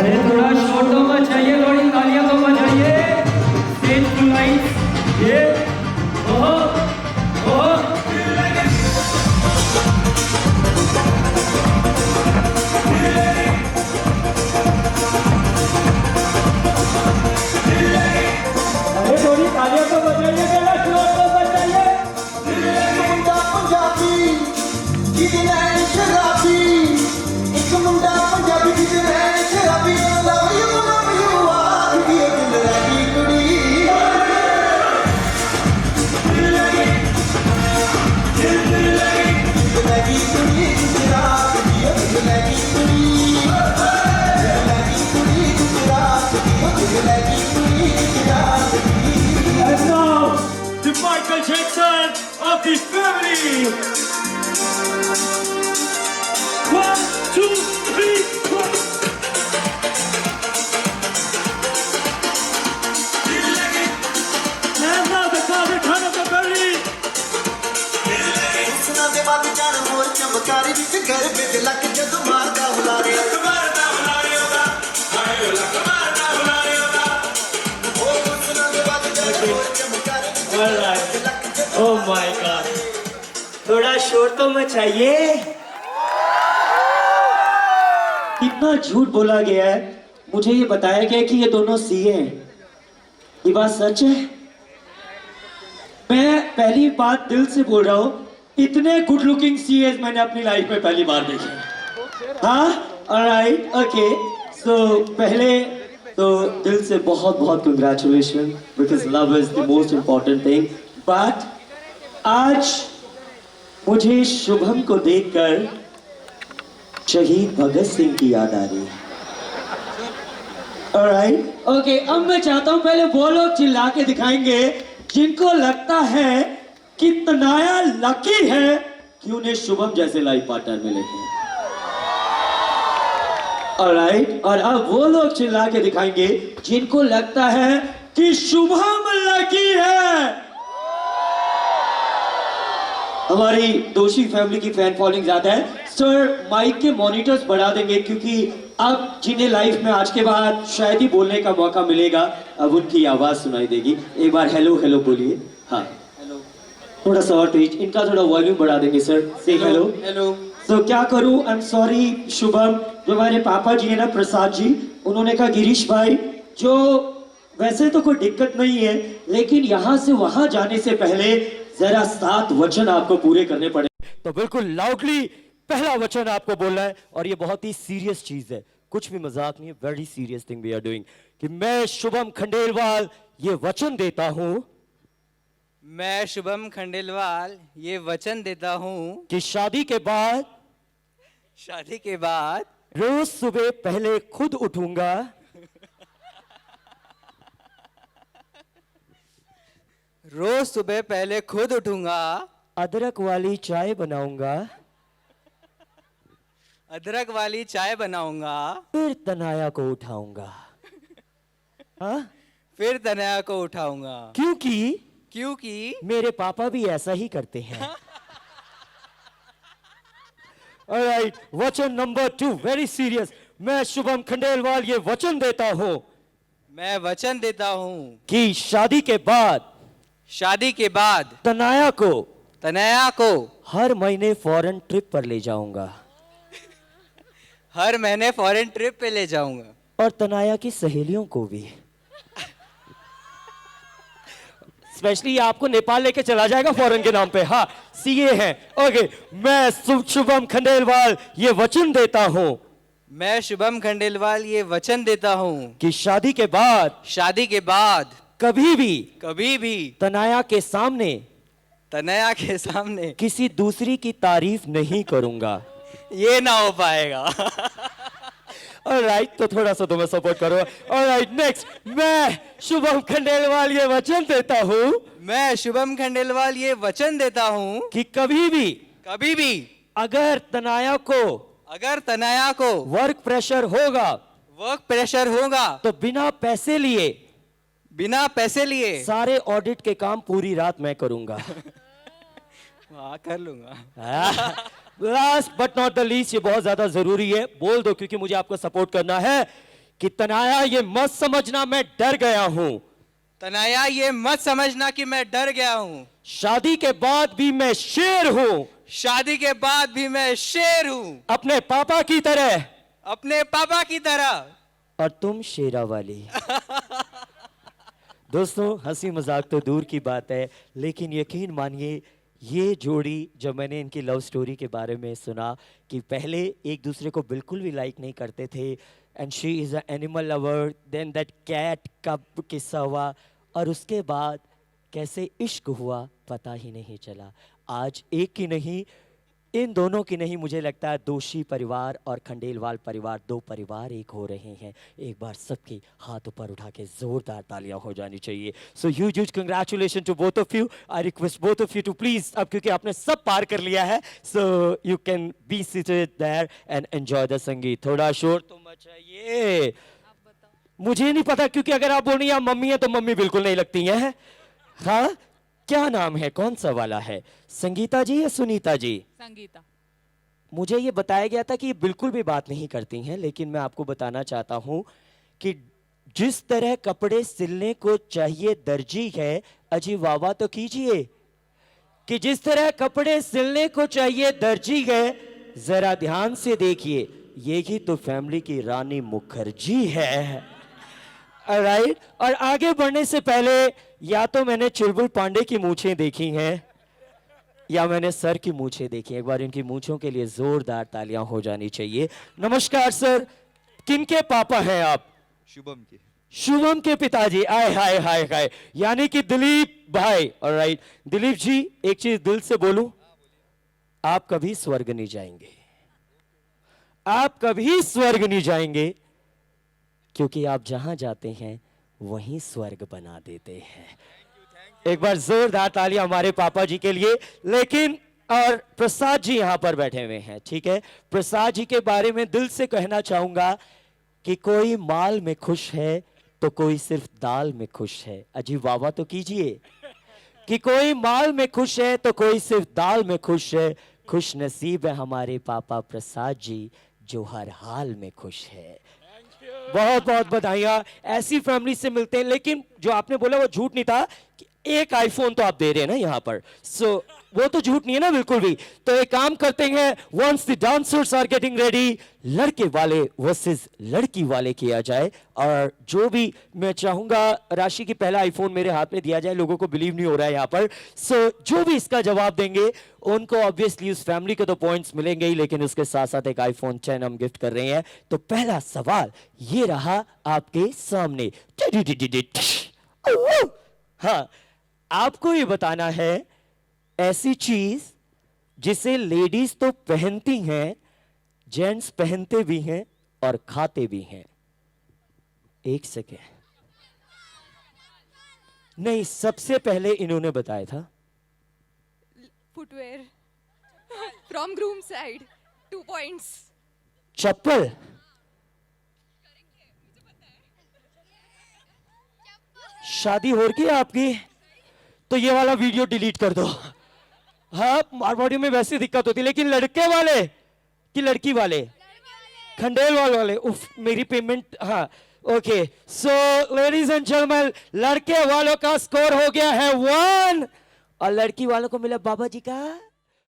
अरे थोड़ा शोर तो मचाइए, थोड़ी तालियां तो बजाइए। स्टेज फुल लाइट्स, ये ओहो ओहो। अरे थोड़ी तालियां तो बजाइए, थोड़ा शोर तो बजाइए। मुंडा पंजाबी ਜਿਹਦੇ ਨਾਲ ਸ਼ਰਾਬੀ ਇੱਕ ਮੁੰਡਾ ਪੰਜਾਬੀ ਜਿਹਦੇ ਨਾਲ ਸ਼ਰਾਬੀ ਲਵ ਯੂ ਆਖਦੀ ਏ ਦਿਲ ਲੱਗੀ ਕੁੜੀ ਦਿਲ ਲੱਗੀ ਕੁੜੀ ਗੁਜਰਾਤ ਦੀ ਓ ਦਿਲ ਲੱਗੀ ਕੁੜੀ ਗੁਜਰਾਤ ਦੀ ਓ ਦਿਲ ਲੱਗੀ ਕੁੜੀ ਗੁਜਰਾਤ ਦੀ And now, the Michael Jackson of the family. 1, 2, 3, 4. And now the Kadir Khan of the family. ਸੁਣਾ ਦੇ ਬਾਤ ਜਾਣ ਹੋਰ ਚਮਕਾਰੀ ਵਿੱਚ ਘਰ ਵਿੱਚ ਲੱਕ ਜਦ ਮਾਰਦਾ ਹੁਲਾਰੇ ਮਾਰਦਾ ਹੁਲਾਰੇ ਉਹਦਾ ਹਾਏ ਉਹ ਲੱਕ ਮਾਰਦਾ ਹੁਲਾਰੇ ਉਹਦਾ ਉਹ ਸੁਣਾ ਦੇ ਬਾਤ ਜਾਣ ਹੋਰ ਚਮਕਾਰੀ ਵਿੱਚ All right. Oh my God. थोड़ा शोर तो मचाइए। इतना झूठ बोला गया है, मुझे ये बताया गया कि ये दोनों सीए हैं। ये बात सच है? मैं पहली बात दिल से बोल रहा हूँ, इतने गुड लुकिंग सीए मैंने अपनी लाइफ में पहली बार देखे। हाँ, ऑलराइट, ओके। सो पहले तो दिल से बहुत बहुत congratulation, because love is the most important thing. But आज मुझे शुभम को देखकर शहीद भगत सिंह की याद आ रही है। Alright, okay. अब मैं चाहता हूं पहले वो लोग चिल्ला के दिखाएंगे जिनको लगता है कि तनाया लकी है कि उन्हें शुभम जैसे लाइफ पार्टनर मिले हैं। ऑलराइट, और अब वो लोग चिल्ला के दिखाएंगे जिनको लगता है कि शुभम लकी है। हमारी दोषी फैमिली की फैन फॉलोइंग ज्यादा है। सर, माइक के मॉनिटर्स बढ़ा देंगे क्योंकि अब जिन्हें लाइफ में आज के बाद शायद ही बोलने का मौका मिलेगा, अब उनकी आवाज सुनाई देगी। एक बार हेलो हेलो बोलिए। हाँ, हेलो। थोड़ा सा और तेज, इनका थोड़ा वॉल्यूम बढ़ा देंगे सर। से हेलो हेलो। तो क्या करूं, आई एम सॉरी शुभम, जो हमारे पापा जी है ना प्रसाद जी, उन्होंने कहा गिरीश भाई, जो वैसे तो कोई दिक्कत नहीं है लेकिन यहाँ से वहां जाने से पहले जरा 7 वचन आपको पूरे करने पड़े। तो बिल्कुल लाउडली पहला वचन आपको बोलना है, और ये बहुत ही सीरियस चीज है, कुछ भी मजाक नहीं है, very serious thing we are doing. कि मैं शुभम खंडेलवाल ये वचन देता हूं, मैं शुभम खंडेलवाल ये वचन देता हूं कि शादी के बाद रोज सुबह पहले खुद उठूंगा, रोज सुबह पहले खुद उठूंगा, अदरक वाली चाय बनाऊंगा, अदरक वाली चाय बनाऊंगा, फिर तनाया को उठाऊंगा। हाँ? फिर तनया को उठाऊंगा, क्योंकि मेरे पापा भी ऐसा ही करते हैं। ऑलराइट, वचन नंबर 2 वेरी सीरियस। मैं शुभम खंडेलवाल ये वचन देता हूं, मैं वचन देता हूं कि शादी के बाद तनाया को हर महीने फॉरेन ट्रिप पर ले जाऊंगा, हर महीने फॉरेन ट्रिप पे ले जाऊंगा, और तनाया की सहेलियों को भी। स्पेशली आपको नेपाल लेके चला जाएगा फॉरेन के नाम पे। हाँ, सीए हैं। ओके, मैं शुभम खंडेलवाल ये वचन देता हूं, मैं शुभम खंडेलवाल ये वचन देता हूं कि शादी के बाद कभी भी तनाया के सामने किसी दूसरी की तारीफ नहीं करूंगा। ये ना हो पाएगा। ऑलराइट, तो थोड़ा सा तुम्हें सपोर्ट करो। ऑलराइट, नेक्स्ट, मैं शुभम खंडेलवाल ये वचन देता हूं, मैं शुभम खंडेलवाल ये वचन देता हूं कि कभी भी अगर तनाया को वर्क प्रेशर होगा तो बिना पैसे लिए सारे ऑडिट के काम पूरी रात मैं करूंगा। हाँ, कर लूंगा। Last but not the least, ये बहुत ज्यादा जरूरी है, बोल दो क्योंकि मुझे आपको सपोर्ट करना है, कि तनाया ये मत समझना मैं डर गया हूं, तनाया ये मत समझना कि मैं डर गया हूँ, शादी के बाद भी मैं शेर हूं, शादी के बाद भी मैं शेर हूँ, अपने पापा की तरह, अपने पापा की तरह। और तुम शेरा वाली। दोस्तों हंसी मजाक तो दूर की बात है, लेकिन यकीन मानिए ये जोड़ी जब मैंने इनकी लव स्टोरी के बारे में सुना कि पहले एक दूसरे को बिल्कुल भी लाइक नहीं करते थे, and she is a animal lover, then that cat का किस्सा हुआ, और उसके बाद कैसे इश्क हुआ पता ही नहीं चला। आज एक की नहीं, इन दोनों की नहीं, मुझे लगता है दोषी परिवार और खंडेलवाल परिवार, दो परिवार एक हो रहे हैं। एक बार सबके हाथ ऊपर उठा के जोरदार तालियां हो जानी चाहिए। So huge congratulation to both of you. I request both of you to please, अब क्योंकि आपने सब पार कर लिया है, so you can be seated there and enjoy the sangeet. थोड़ा शोर तो मचाइए। मुझे नहीं पता, क्योंकि अगर आप बोल रही हैं आप मम्मी है तो मम्मी बिल्कुल नहीं लगती हैं। हाँ, क्या नाम है, कौन सा वाला है, संगीता जी या सुनीता जी? संगीता। मुझे ये बताया गया था कि ये बिल्कुल भी बात नहीं करती हैं, लेकिन मैं आपको बताना चाहता हूं कि जिस तरह कपड़े सिलने को चाहिए दर्जी है, अजी वाह वाह तो कीजिए, कि जिस तरह कपड़े सिलने को चाहिए दर्जी है, जरा ध्यान से देखिए, ये ही तो फैमिली की रानी मुखर्जी है। राइट, और आगे बढ़ने से पहले या तो मैंने चुलबुल पांडे की मूछें देखी हैं या मैंने सर की मूछें देखी। एक बार इनकी मूछों के लिए जोरदार तालियां हो जानी चाहिए। नमस्कार सर, किनके पापा हैं आप? शुभम के। शुभम के पिताजी। आय हाय हाय हाय, यानी कि दिलीप भाई। ऑलराइट दिलीप जी, एक चीज दिल से बोलूं, आप कभी स्वर्ग नहीं जाएंगे, आप कभी स्वर्ग नहीं जाएंगे, क्योंकि आप जहां जाते हैं वहीं स्वर्ग बना देते हैं। एक बार जोरदार तालियां हमारे पापा जी के लिए। लेकिन और प्रसाद जी यहां पर बैठे हुए हैं, ठीक है, प्रसाद जी के बारे में दिल से कहना चाहूंगा कि कोई माल में खुश है तो कोई सिर्फ दाल में खुश है। अजी वाह वाह तो कीजिए, कि कोई माल में खुश है तो कोई सिर्फ दाल में खुश है। खुश नसीब है हमारे पापा प्रसाद जी जो हर हाल में खुश है। बहुत बहुत बधाइयां, ऐसी फैमिली से मिलते हैं। लेकिन जो आपने बोला वो झूठ नहीं था कि एक आईफोन तो आप दे रहे हैं ना यहाँ पर, सो वो तो झूठ नहीं है ना बिल्कुल भी। तो एक काम करते हैं, once the dancers are getting ready, लड़के वाले वर्सेस लड़की वाले किया जाए। और जो भी मैं चाहूंगा राशि की पहला आईफोन मेरे हाथ में दिया जाए, लोगों को बिलीव नहीं हो रहा है यहाँ पर। सो जो भी इसका जवाब देंगे उनको ऑब्वियसली उस फैमिली को तो पॉइंट्स मिलेंगे ही, लेकिन उसके साथ साथ एक आईफोन 10 हम गिफ्ट कर रहे हैं। तो पहला सवाल ये रहा आपके सामने। हाँ, आपको ये बताना है ऐसी चीज जिसे लेडीज तो पहनती हैं, जेंट्स पहनते भी हैं और खाते भी हैं। एक सेकेंड, नहीं, सबसे पहले इन्होंने बताया था footwear from groom side, 2 points. चप्पल। शादी हो रही है आपकी तो ये वाला वीडियो डिलीट कर दो। हाँ, मारवाड़ी में वैसे दिक्कत होती है, लेकिन लड़के वाले कि लड़की वाले? खंडेलवाल वाले। उफ, मेरी पेमेंट। हाँ okay, so ladies and gentleman, लड़के वालों का स्कोर हो गया है 1 और लड़की वालों को मिला बाबा जी का